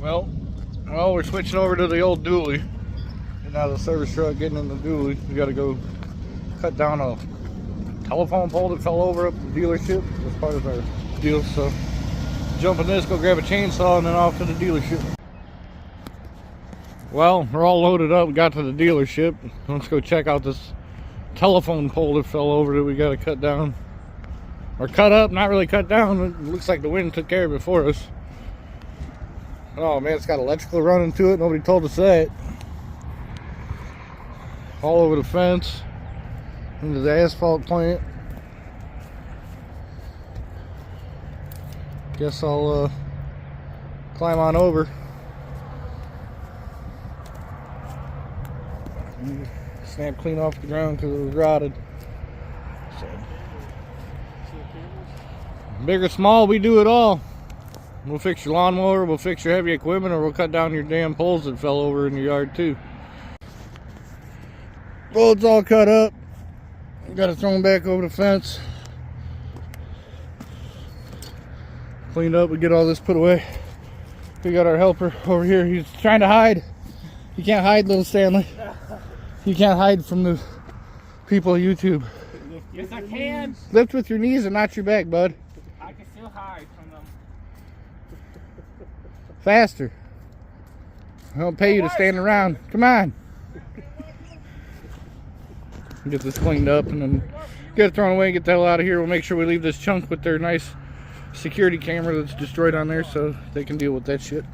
Well, we're switching over to the old dually. Getting out of the service truck, getting in the dually. We got to go cut down a telephone pole that fell over up at the dealership. That's part of our deal. So, jump in this, go grab a chainsaw, and then off to the dealership. Well, we're all loaded up. We got to the dealership. Let's go check out this telephone pole that fell over that we got to cut down. Or cut up, not really cut down. It looks like the wind took care of it for us. Oh man, it's got electrical running to it. Nobody told us that. All over the fence, into the asphalt plant. Guess I'll climb on over. Snap clean off the ground because it was rotted. So, big or small, we do it all. We'll fix your lawnmower, we'll fix your heavy equipment, or we'll cut down your damn poles that fell over in your yard too. Road's all cut up. Got to throw them back over the fence. Cleaned up, we get all this put away. We got our helper over here. He's trying to hide. You can't hide, little Stanley. You can't hide from the people of YouTube. Yes, I can. Lift with your knees and not your back, bud. I can still hide from them. Faster. I don't pay you to stand around. Come on. Get this cleaned up and then get it thrown away, get the hell out of here. We'll make sure we leave this chunk with their nice security camera that's destroyed on there so they can deal with that shit.